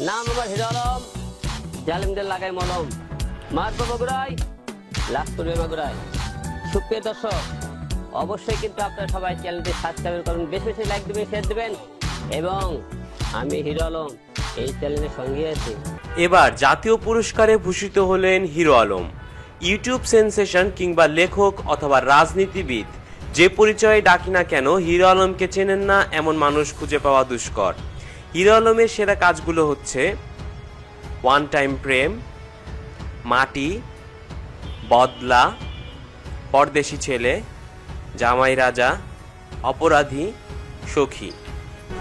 নাম আমার হিরো আলম, জালিমদের লাগাই মলম, মারবো বগুড়ায়, লাশ করবে মাগুরায়। সুপ্রিয় দর্শক, অবশ্যই কিন্তু আপনারা সবাই চ্যানেলটি সাবস্ক্রাইব করুন, বেশি বেশি লাইক দিবেন, শেয়ার দিবেন। এবং আমি হিরো আলম এই চ্যানেলের সঙ্গে আছি। এবার জাতীয় পুরস্কারে ভূষিত হলেন হিরো আলম। ইউটিউব সেন্সেশন কিংবা লেখক অথবা রাজনীতিবিদ, যে পরিচয়ে ডাকি না কেন, হিরো আলমকে চেনেন না এমন মানুষ খুঁজে পাওয়া দুষ্কর। হিরো আলমের সেরা কাজগুলো হচ্ছে ওয়ান টাইম প্রেম, মাটি, বদলা, পরদেশি ছেলে, জামাই রাজা, অপরাধী, সখী।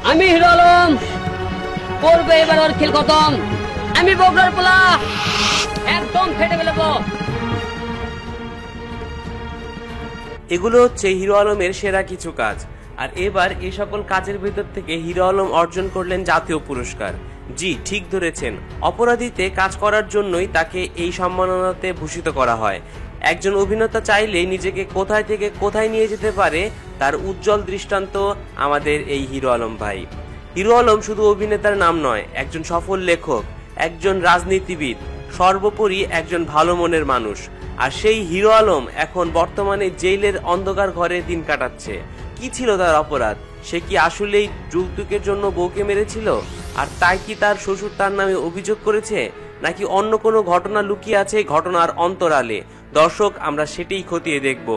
আমি হিরো আলম, করবে এবার ওর খিল খতম। আমি বগুড়ার পোলা, একদম ফেটে ফেলবো। এগুলো হচ্ছে হিরো আলমের সেরা কিছু কাজ। আর এবার এই সকল কাজের ভিতর থেকে হিরো আলম অর্জন করলেন জাতীয় পুরস্কার। জি, ঠিক ধরেছেন, অপরাধীতে কাজ করার জন্যই তাকে এই সম্মাননাতে ভূষিত করা হয়। একজন অভিনেতা চাইলে নিজেকে কোথায় থেকে কোথায় নিয়ে যেতে পারে, তার উজ্জ্বল দৃষ্টান্ত আমাদের এই হিরো আলম ভাই। হিরো আলম শুধু অভিনেতার নাম নয়, একজন সফল লেখক, একজন রাজনীতিবিদ, সর্বোপরি একজন ভালো মনের মানুষ। আর সেই হিরো আলম এখন বর্তমানে জেলের অন্ধকার ঘরে দিন কাটাচ্ছে। কি ছিল তার অপরাধ? সে কি আসলেই যৌতুকের জন্য বউকে মেরেছিল? আর তাই কি তার শ্বশুর তার নামে অভিযোগ করেছে, নাকি অন্য কোনো ঘটনা লুকিয়ে আছে ঘটনার অন্তরালে? দর্শক, আমরা সেটাই খতিয়ে দেখব।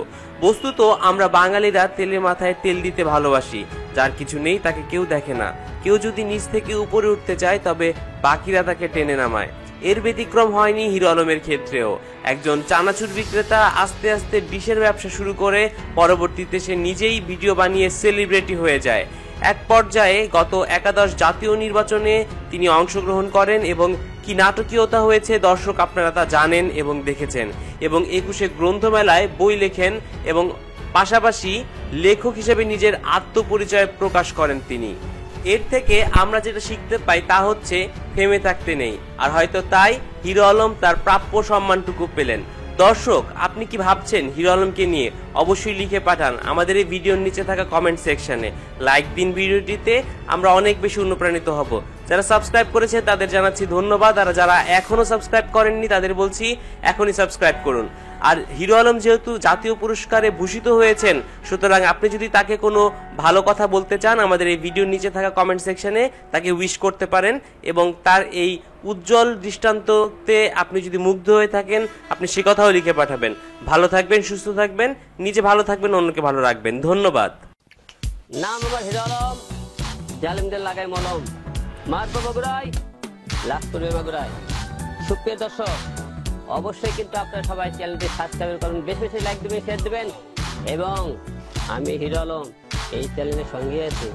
বস্তুত আমরা বাঙালিরা তেলে মাথায় তেল দিতে ভালোবাসি। যার কিছু নেই তাকে কেউ দেখে না। কেউ যদি নিচ থেকে উপরে উঠতে চায়, তবে বাকিরা তাকে টেনে নামায়। এর ব্যতিক্রম হয়নি হিরো আলমের ক্ষেত্রেও। একজন চানাচুর বিক্রেতা আস্তে আস্তে ডিশের ব্যবসা শুরু করে, পরবর্তীতে সে নিজেই ভিডিও বানিয়ে সেলিব্রিটি হয়ে যায়। এক পর্যায়ে গত একাদশ জাতীয় নির্বাচনে তিনি অংশগ্রহণ করেন এবং কি নাটকীয়তা হয়েছে দর্শক আপনারা তা জানেন এবং দেখেছেন। এবং 21শে গ্রন্থমেলায় বই লেখেন এবং পাশাপাশি লেখক হিসেবে নিজের আত্মপরিচয় প্রকাশ করেন তিনি। এর থেকে আমরা যেটা শিখতে পাই তা হচ্ছে থেমে থাকতে নেই। আর হয়তো তাই হিরো আলম তার প্রাপ্য সম্মানটুকু পেলেন। দর্শক, আপনি কি ভাবছেন হিরো আলমকে নিয়ে? অবশ্যই লিখে পাঠান আমাদের এই ভিডিওর নিচে থাকা কমেন্ট সেকশনে। লাইক দিন ভিডিওটিতে, আমরা অনেক বেশি অনুপ্রাণিত হব। যারা সাবস্ক্রাইব করেছে তাদের জানাচ্ছি ধন্যবাদ, আর যারা এখনো সাবস্ক্রাইব করেননি তাদের বলছি এখনই সাবস্ক্রাইব করুন। আর হিরো আলম যেহেতু জাতীয় পুরস্কারে ভূষিত হয়েছেন, সুতরাং আপনি যদি তাকে কোনো ভালো কথা বলতে চান, আমাদের এই ভিডিওর নিচে থাকা কমেন্ট সেকশনে তাকে উইশ করতে পারেন। এবং তার এই উজ্জ্বল দৃষ্টান্ততে আপনি যদি মুগ্ধ হয়ে থাকেন, আপনি সে কথাও লিখে পাঠাবেন। ভালো থাকবেন, সুস্থ থাকবেন, নিজে ভালো থাকবেন, অন্যকে ভালো রাখবেন। ধন্যবাদ। নাম আমার হিরো আলম, জালিমদের লাগাই মলম, মারবো বগুড়ায়, লাশ করবে মাগুরায়। সুপ্রিয় দর্শক, অবশ্যই কিন্তু আপনারা সবাই চ্যানেলটি সাবস্ক্রাইব করুন, বেশি বেশি লাইক দিবেন, শেয়ার দিবেন। এবং আমি হিরো আলম এই চ্যানেলের সঙ্গে আছি।